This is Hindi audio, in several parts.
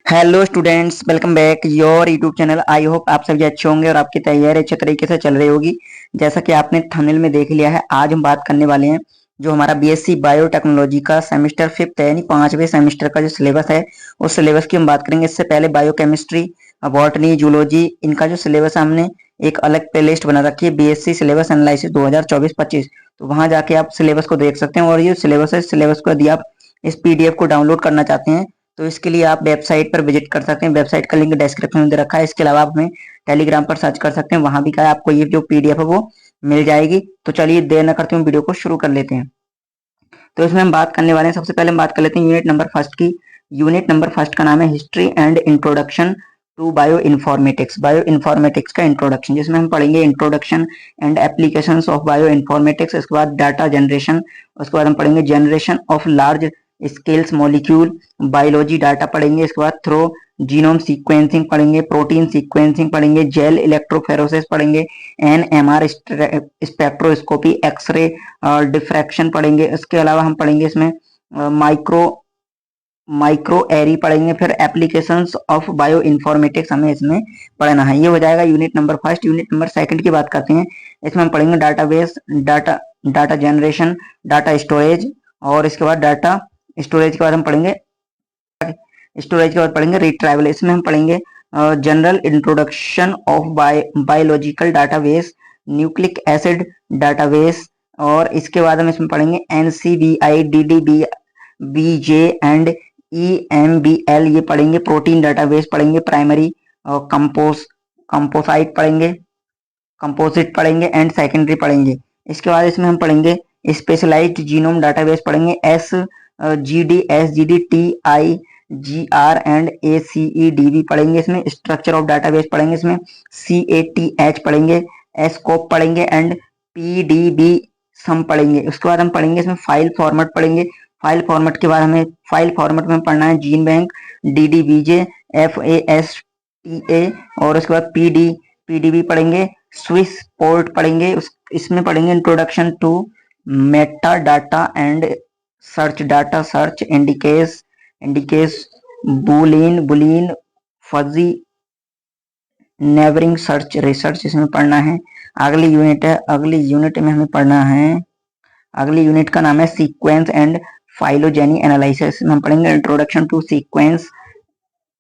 Hello students, welcome back your YouTube channel. I hope आप सभी अच्छे होंगे और आपकी तैयारी अच्छे तरीके से चल रही होगी। जैसा कि आपने थंबनेल में देख लिया है, आज हम बात करने वाले हैं जो हमारा बीएससी बायोटेक्नोलॉजी का सेमेस्टर 5th है, यानी 5वें सेमेस्टर का जो सिलेबस है उस सिलेबस की हम बात करेंगे। इससे पहले बायोकेमिस्ट्री, बॉटनी, जूलॉजी, इनका जो सिलेबस है हमने एक अलग प्ले लिस्ट बना रखी है, बीएससी सिलेबस एनालिसिस 2024-25। तो वहां जाके आप सिलेबस को देख सकते हैं। और ये सिलेबस है, सिलेबस को यदि आप इस पीडीएफ को डाउनलोड करना चाहते हैं तो इसके लिए आप वेबसाइट पर विजिट कर सकते हैं। वेबसाइट का लिंक डिस्क्रिप्शन में दे रखा है। इसके अलावा आप हमें टेलीग्राम पर सर्च कर सकते हैं, वहां भी क्या आपको ये जो पीडीएफ है वो मिल जाएगी। तो चलिए देर न करते हुए वीडियो को शुरू कर लेते हैं। तो इसमें हम बात करने वाले हैं, सबसे पहले हम बात कर लेते हैं यूनिट नंबर फर्स्ट की। यूनिट नंबर फर्स्ट का नाम है history and introduction to bioinformatics. Bioinformatics का इंट्रोडक्शन, जिसमें हम पढ़ेंगे introduction and applications of bioinformatics. उसके बाद डाटा जनरेशन, उसके बाद हम पढ़ेंगे generation of large scales molecule biology data पढ़ेंगे। इसके बाद थ्रो जीनोम सीक्वेंसिंग पढ़ेंगे, प्रोटीन सीक्वेंसिंग पढ़ेंगे, जेल इलेक्ट्रोफेरोसिस पढ़ेंगे, एनएमआर स्पेक्ट्रोस्कोपी, एक्सरे डिफ्रैक्शन पढ़ेंगे। इसके अलावा हम पढ़ेंगे इसमें माइक्रो माइक्रो एरी पढ़ेंगे। फिर एप्लीकेशंस ऑफ बायो इन्फॉर्मेटिक्स हमें इसमें पढ़ना है। ये हो जाएगा unit number first. Unit number second की बात करते हैं। इसमें हम पढ़ेंगे database, data generation, data storage, और इसके बाद डाटा स्टोरेज के बाद हम पढ़ेंगे रिट्राइवल। इसमें हम पढ़ेंगे general introduction of biological database, nucleic acid database, और इसके बाद हम इसमें पढ़ेंगे NCBI, DDB, BJ and EMBL, ये पढ़ेंगे। प्रोटीन डाटाबेस पढ़ेंगे, प्राइमरी कंपोसाइट पढ़ेंगे, कंपोजिट पढ़ेंगे एंड सेकेंडरी पढ़ेंगे। इसके बाद इसमें हम पढ़ेंगे स्पेशलाइज्ड जीनोम डाटाबेस पढ़ेंगे, S G D T I G R and A C E D B पढ़ेंगे। इसमें स्ट्रक्चर ऑफ डाटाबेस पढ़ेंगे, इसमें सी ए टी एच पढ़ेंगे, एस्कोप पढ़ेंगे and P D B sum पढ़ेंगे। उसके बाद हम पढ़ेंगे इसमें फाइल फॉर्मेट पढ़ेंगे। फाइल फॉर्मेट के बाद हमें फाइल फॉर्मेट में पढ़ना है gene bank, D D B J, F A S T A, और उसके बाद पी डी बी पढ़ेंगे, स्विस पोर्ट पढ़ेंगे। इसमें पढ़ेंगे introduction to meta data and search data, search indices boolean fuzzy neighbouring search research, इसमें पढ़ना है। अगली यूनिट है, अगली यूनिट में हमें पढ़ना है, अगली यूनिट का नाम है सीक्वेंस एंड फाइलोजेनी एनालिसिस। हम पढ़ेंगे introduction to sequence,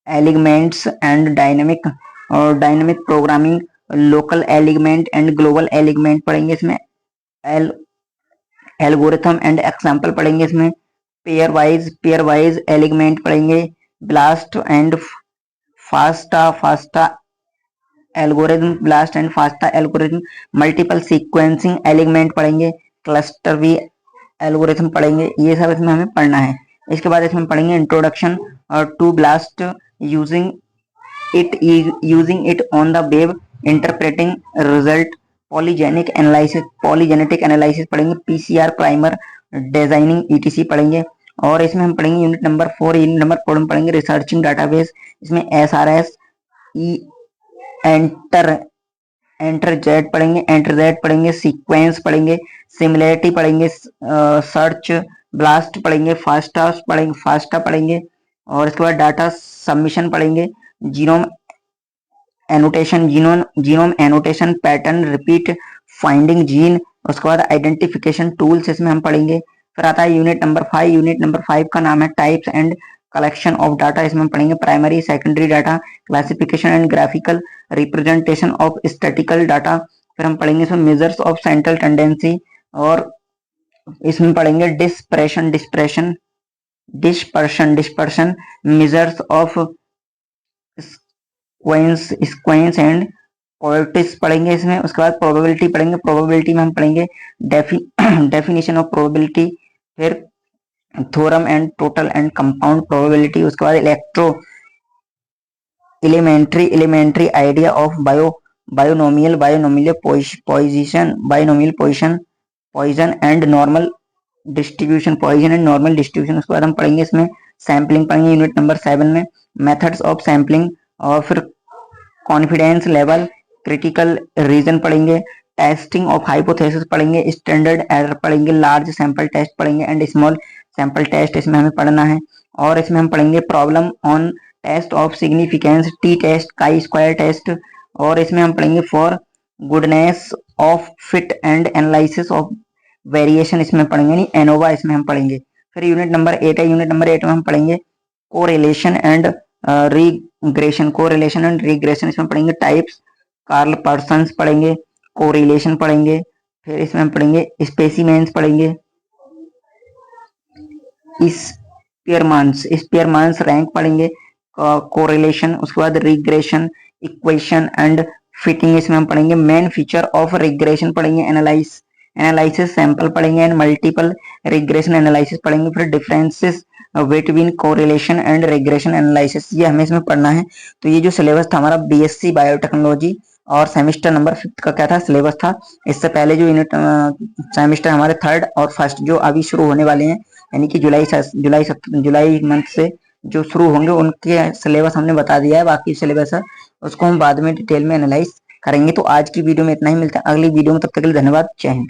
alignments and dynamic programming, local alignment and global alignment पढ़ेंगे। इसमें एल्गोरिथम एंड एग्जाम्पल पढ़ेंगे। इसमें पेयर वाइज एलिगमेंट पढ़ेंगे, BLAST and FASTA algorithm, BLAST and FASTA algorithm, multiple sequencing alignment पढ़ेंगे, क्लस्टर वी एल्गोरिथम पढ़ेंगे। ये सब इसमें हमें पढ़ना है। इसके बाद इसमें पढ़ेंगे introduction to BLAST using it on the web, interpreting result, polygenetic analysis पढ़ेंगे, पीसीआर प्राइमर डिजाइनिंग ईटीसी पढ़ेंगे। और इसमें हम पढ़ेंगे यूनिट नंबर 4। यूनिट नंबर 4 में पढ़ेंगे रिसर्चिंग डाटाबेस। इसमें एसआरएस, ई एंटर जेड पढ़ेंगे, सीक्वेंस पढ़ेंगे, सिमिलैरिटी पढ़ेंगे, सर्च ब्लास्ट पढ़ेंगे, फास्टा पढ़ेंगे, और इसके बाद डाटा सबमिशन पढ़ेंगे, genome annotation, pattern repeat, finding gene, उसके बाद आइडेंटिफिकेशन टूल्स इसमें हम पढ़ेंगे। फिर आता है यूनिट नंबर 5। यूनिट नंबर 5 का नाम है types and collection of data. इसमें हम पढ़ेंगे primary secondary data, classification and graphical representation of statistical data. फिर हम पढ़ेंगे इसमें मेजर्स ऑफ सेंट्रल टेंडेंसी, और इसमें पढ़ेंगे डिस्पर्शन, मेजर्स ऑफ स्क्वेंस एंड कोएर्टिस पढ़ेंगे इसमें। उसके बाद प्रोबेबिलिटी पढ़ेंगे। प्रोबेबिलिटी में हम पढ़ेंगे डेफिनेशन ऑफ प्रोबेबिलिटी, फिर theorem and total and compound probability. उसके बाद elementary idea of binomial position and normal distribution, उसके बाद हम पढ़ेंगे इसमें सैम्पलिंग पढ़ेंगे यूनिट नंबर 7 में, मेथड्स ऑफ सैम्पलिंग, और फिर कॉन्फिडेंस लेवल, क्रिटिकल रीजन पढ़ेंगे, टेस्टिंग ऑफ हाइपोथेसिस पढ़ेंगे, स्टैंडर्ड एरर पढ़ेंगे, लार्ज सैंपल टेस्ट पढ़ेंगे एंड स्मॉल सैंपल टेस्ट इसमें हमें पढ़ना है। और इसमें हम पढ़ेंगे problem on test of significance, T test, chi square test, और इसमें हम पढ़ेंगे for goodness of fit and analysis of variation, इसमें पढ़ेंगे नहीं, एनोवा इसमें हम पढ़ेंगे। फिर यूनिट नंबर 8 है, यूनिट नंबर 8 में हम पढ़ेंगे correlation and regression, correlation and regression, इसमें पढ़ेंगे टाइप्स, कार्ल पर्सन्स पढ़ेंगे, कोरिलेशन पढ़ेंगे, फिर इसमें हम पढ़ेंगे स्पेसिमेंस पढ़ेंगे, स्पेयरमान्स रैंक पढ़ेंगे, कोरिलेशन, उसके बाद रिग्रेशन, इक्वेशन एंड फिटिंग इसमें हम पढ़ेंगे, मेन फीचर ऑफ रिग्रेशन पढ़ेंगे, एनालिसिस सैंपल पढ़ेंगे एंड मल्टीपल रिग्रेशन एनालिसिस पढ़ेंगे, फिर differences between correlation and regression analysis, ये हमें इसमें पढ़ना है। तो ये जो सिलेबस था हमारा बीएससी बायोटेक्नोलॉजी और सेमेस्टर नंबर 5 का क्या था सिलेबस था। इससे पहले जो यूनिट सेमेस्टर हमारे 3rd और 1st जो अभी शुरू होने वाले हैं, यानी कि जुलाई मंथ से जो शुरू होंगे, उनके सिलेबस हमने बता दिया है। बाकी सिलेबस है उसको हम बाद में डिटेल में एनालाइज करेंगे। तो आज की वीडियो में इतना ही, मिलता है अगली वीडियो में, तब तक के लिए धन्यवाद, जय हिंद।